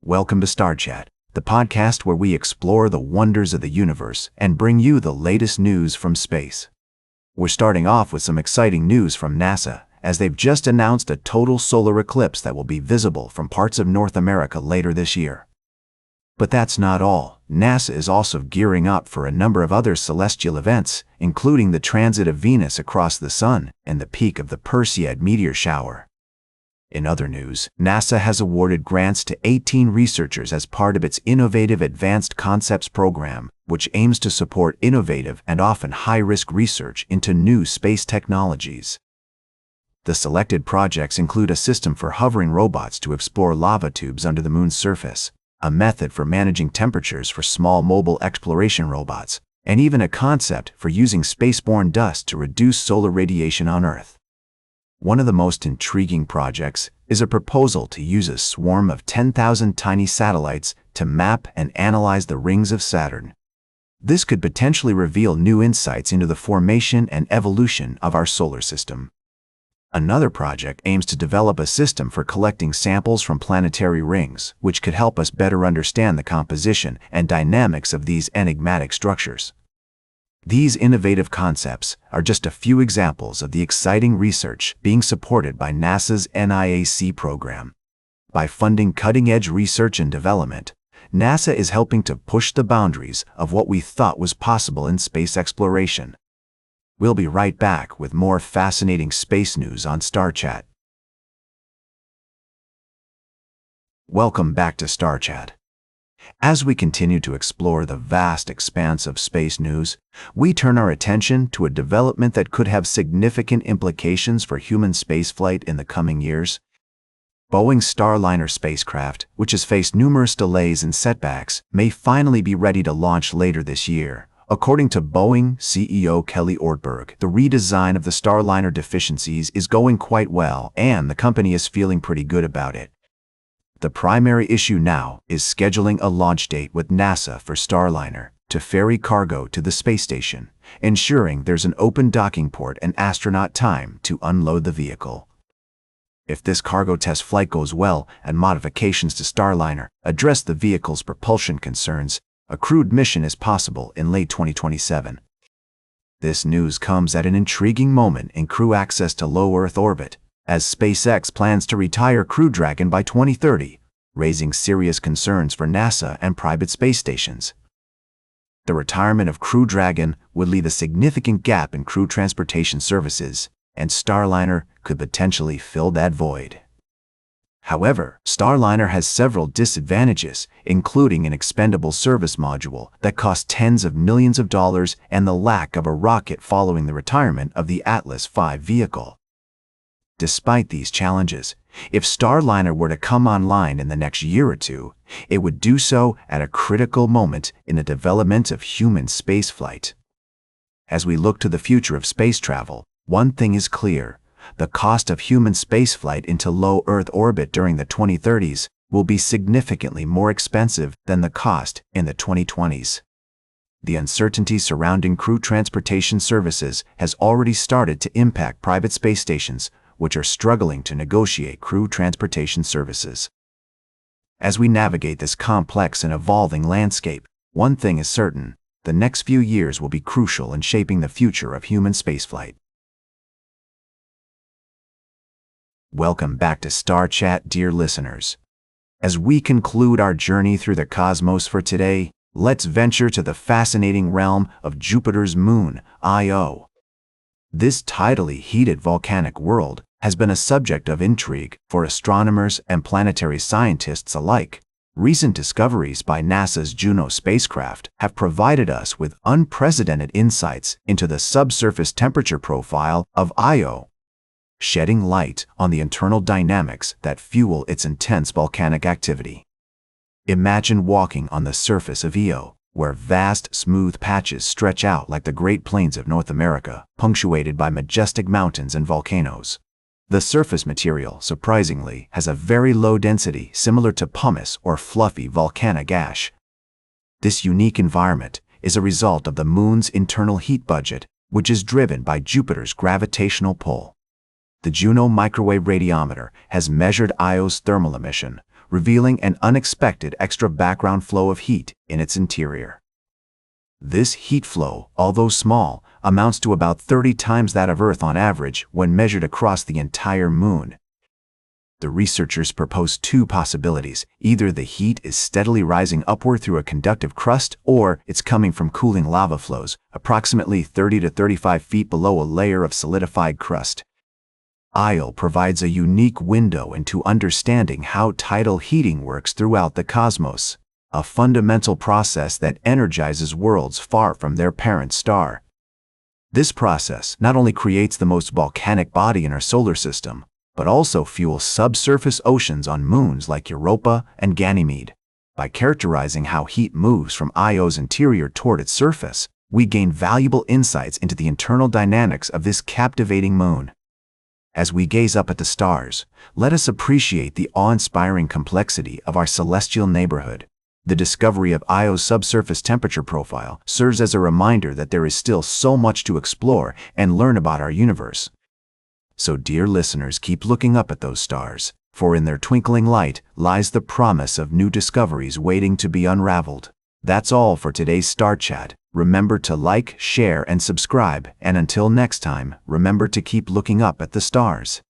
Welcome to Star Chat, the podcast where we explore the wonders of the universe and bring you the latest news from space. We're starting off with some exciting news from NASA, as they've just announced a total solar eclipse that will be visible from parts of North America later this year. But that's not all. NASA is also gearing up for a number of other celestial events, including the transit of Venus across the Sun and the peak of the Perseid meteor shower. In other news, NASA has awarded grants to 18 researchers as part of its Innovative Advanced Concepts program, which aims to support innovative and often high-risk research into new space technologies. The selected projects include a system for hovering robots to explore lava tubes under the moon's surface, a method for managing temperatures for small mobile exploration robots, and even a concept for using spaceborne dust to reduce solar radiation on Earth. One of the most intriguing projects is a proposal to use a swarm of 10,000 tiny satellites to map and analyze the rings of Saturn. This could potentially reveal new insights into the formation and evolution of our solar system. Another project aims to develop a system for collecting samples from planetary rings, which could help us better understand the composition and dynamics of these enigmatic structures. These innovative concepts are just a few examples of the exciting research being supported by NASA's NIAC program. By funding cutting-edge research and development, NASA is helping to push the boundaries of what we thought was possible in space exploration. We'll be right back with more fascinating space news on Star Chat. Welcome back to Star Chat. As we continue to explore the vast expanse of space news, we turn our attention to a development that could have significant implications for human spaceflight in the coming years. Boeing Starliner spacecraft, which has faced numerous delays and setbacks, may finally be ready to launch later this year. According to Boeing CEO Kelly Ortberg, the redesign of the Starliner deficiencies is going quite well, and the company is feeling pretty good about it. The primary issue now is scheduling a launch date with NASA for Starliner to ferry cargo to the space station, ensuring there's an open docking port and astronaut time to unload the vehicle. If this cargo test flight goes well and modifications to Starliner address the vehicle's propulsion concerns, a crewed mission is possible in late 2027. This news comes at an intriguing moment in crew access to low Earth orbit, as SpaceX plans to retire Crew Dragon by 2030, raising serious concerns for NASA and private space stations. The retirement of Crew Dragon would leave a significant gap in crew transportation services, and Starliner could potentially fill that void. However, Starliner has several disadvantages, including an expendable service module that costs tens of millions of dollars and the lack of a rocket following the retirement of the Atlas V vehicle. Despite these challenges, if Starliner were to come online in the next year or two, it would do so at a critical moment in the development of human spaceflight. As we look to the future of space travel, one thing is clear: the cost of human spaceflight into low Earth orbit during the 2030s will be significantly more expensive than the cost in the 2020s. The uncertainty surrounding crew transportation services has already started to impact private space stations, which are struggling to negotiate crew transportation services. As we navigate this complex and evolving landscape, one thing is certain: the next few years will be crucial in shaping the future of human spaceflight. Welcome back to Star Chat, dear listeners. As we conclude our journey through the cosmos for today, let's venture to the fascinating realm of Jupiter's moon, Io. This tidally heated volcanic world has been a subject of intrigue for astronomers and planetary scientists alike. Recent discoveries by NASA's Juno spacecraft have provided us with unprecedented insights into the subsurface temperature profile of Io, shedding light on the internal dynamics that fuel its intense volcanic activity. Imagine walking on the surface of Io, where vast, smooth patches stretch out like the Great Plains of North America, punctuated by majestic mountains and volcanoes. The surface material, surprisingly, has a very low density similar to pumice or fluffy volcanic ash. This unique environment is a result of the moon's internal heat budget, which is driven by Jupiter's gravitational pull. The Juno microwave radiometer has measured Io's thermal emission, revealing an unexpected extra background flow of heat in its interior. This heat flow, although small, amounts to about 30 times that of Earth on average when measured across the entire Moon. The researchers proposed two possibilities. Either the heat is steadily rising upward through a conductive crust, or it's coming from cooling lava flows, approximately 30 to 35 feet below a layer of solidified crust. Io provides a unique window into understanding how tidal heating works throughout the cosmos, a fundamental process that energizes worlds far from their parent star. This process not only creates the most volcanic body in our solar system, but also fuels subsurface oceans on moons like Europa and Ganymede. By characterizing how heat moves from Io's interior toward its surface, we gain valuable insights into the internal dynamics of this captivating moon. As we gaze up at the stars, let us appreciate the awe-inspiring complexity of our celestial neighborhood. The discovery of Io's subsurface temperature profile serves as a reminder that there is still so much to explore and learn about our universe. So, dear listeners, keep looking up at those stars, for in their twinkling light lies the promise of new discoveries waiting to be unraveled. That's all for today's Star Chat. Remember to like, share, and subscribe, and until next time, remember to keep looking up at the stars.